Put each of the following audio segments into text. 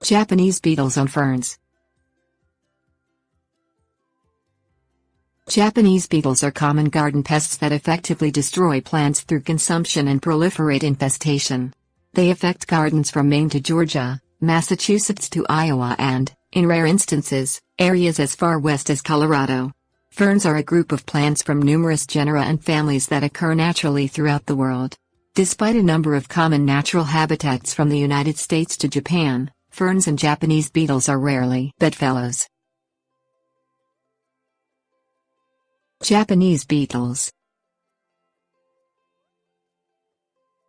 Japanese beetles on ferns. Japanese beetles are common garden pests that effectively destroy plants through consumption and proliferate infestation. They affect gardens from Maine to Georgia, Massachusetts to Iowa and, in rare instances, areas as far west as Colorado. Ferns are a group of plants from numerous genera and families that occur naturally throughout the world. Despite a number of common natural habitats from the United States to Japan, ferns and Japanese beetles are rarely bedfellows. Japanese beetles.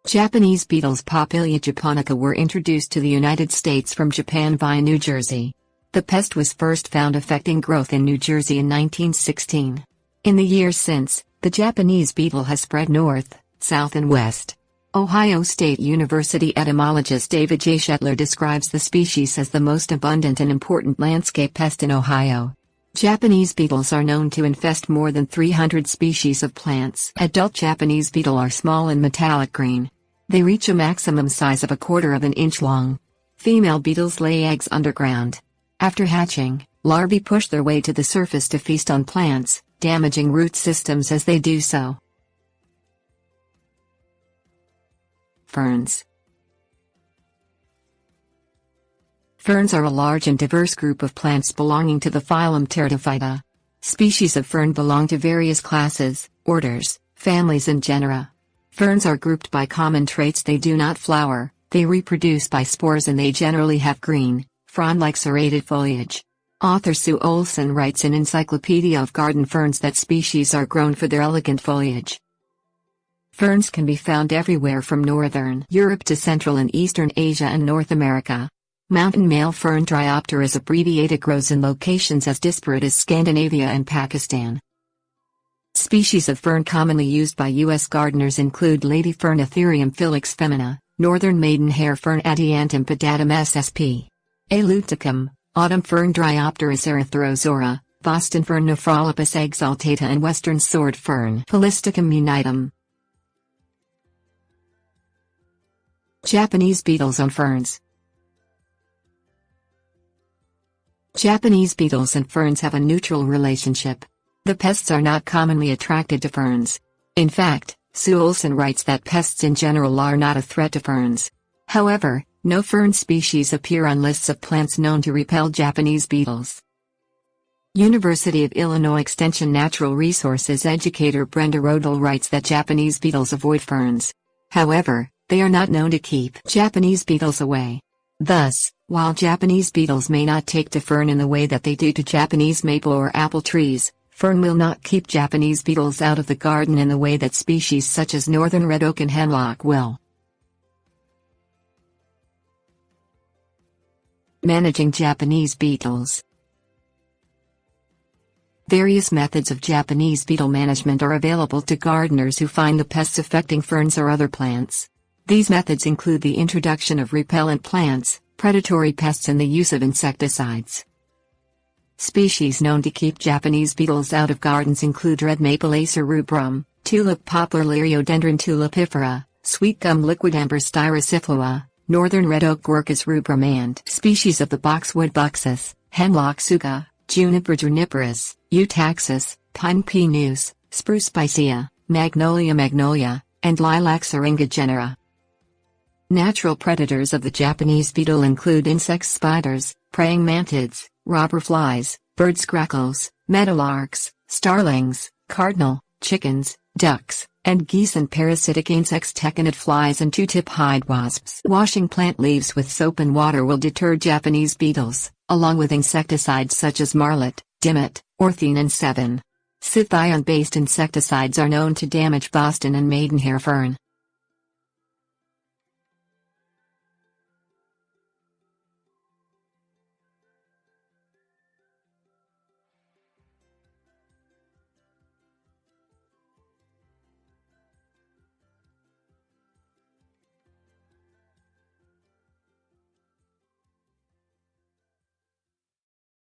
Japanese beetles Popillia japonica were introduced to the United States from Japan via New Jersey. The pest was first found affecting growth in New Jersey in 1916. In the years since, the Japanese beetle has spread north, south and west. Ohio State University entomologist David J. Shetler describes the species as the most abundant and important landscape pest in Ohio. Japanese beetles are known to infest more than 300 species of plants. Adult Japanese beetle are small and metallic green. They reach a maximum size of 1/4 of an inch long. Female beetles lay eggs underground. After hatching, larvae push their way to the surface to feast on plants, damaging root systems as they do so. Ferns. Ferns are a large and diverse group of plants belonging to the phylum Pteridophyta. Species of fern belong to various classes, orders, families and genera. Ferns are grouped by common traits: they do not flower, they reproduce by spores, and they generally have green, frond-like serrated foliage. Author Sue Olson writes in Encyclopedia of Garden Ferns that species are grown for their elegant foliage. Ferns can be found everywhere from northern Europe to Central and Eastern Asia and North America. Mountain male fern Dryopteris abbreviata grows in locations as disparate as Scandinavia and Pakistan. Species of fern commonly used by U.S. gardeners include lady fern Atherium filix femina, northern maidenhair fern Adiantum pedatum ssp. Aluticum, autumn fern Dryopteris erythrozora, Boston fern Nephrolophus exaltata and western sword fern Polystichum unitum. Japanese beetles on ferns. Japanese beetles and ferns have a neutral relationship. The pests are not commonly attracted to ferns. In fact, Sue Olson writes that pests in general are not a threat to ferns. However, no fern species appear on lists of plants known to repel Japanese beetles. University of Illinois Extension Natural Resources educator Brenda Rodel writes that Japanese beetles avoid ferns. However, they are not known to keep Japanese beetles away. Thus, while Japanese beetles may not take to fern in the way that they do to Japanese maple or apple trees, fern will not keep Japanese beetles out of the garden in the way that species such as northern red oak and hemlock will. Managing Japanese beetles. Various methods of Japanese beetle management are available to gardeners who find the pests affecting ferns or other plants. These methods include the introduction of repellent plants, predatory pests and the use of insecticides. Species known to keep Japanese beetles out of gardens include red maple Acer rubrum, tulip poplar Liriodendron tulipifera, sweet gum liquidambar styrosiflua, northern red oak Orchis rubrum and species of the boxwood buxus, hemlock suga, juniper juniperus, eutaxis, pine pinus, spruce picea, magnolia, and lilac syringa genera. Natural predators of the Japanese beetle include insects, spiders, praying mantids, robber flies, bird grackles, meadowlarks, starlings, cardinal, chickens, ducks, and geese, and parasitic insects techinid flies and two-tip hide wasps. Washing plant leaves with soap and water will deter Japanese beetles, along with insecticides such as marlet, dimet, orthene and sevin. Scythion-based insecticides are known to damage Boston and maidenhair fern.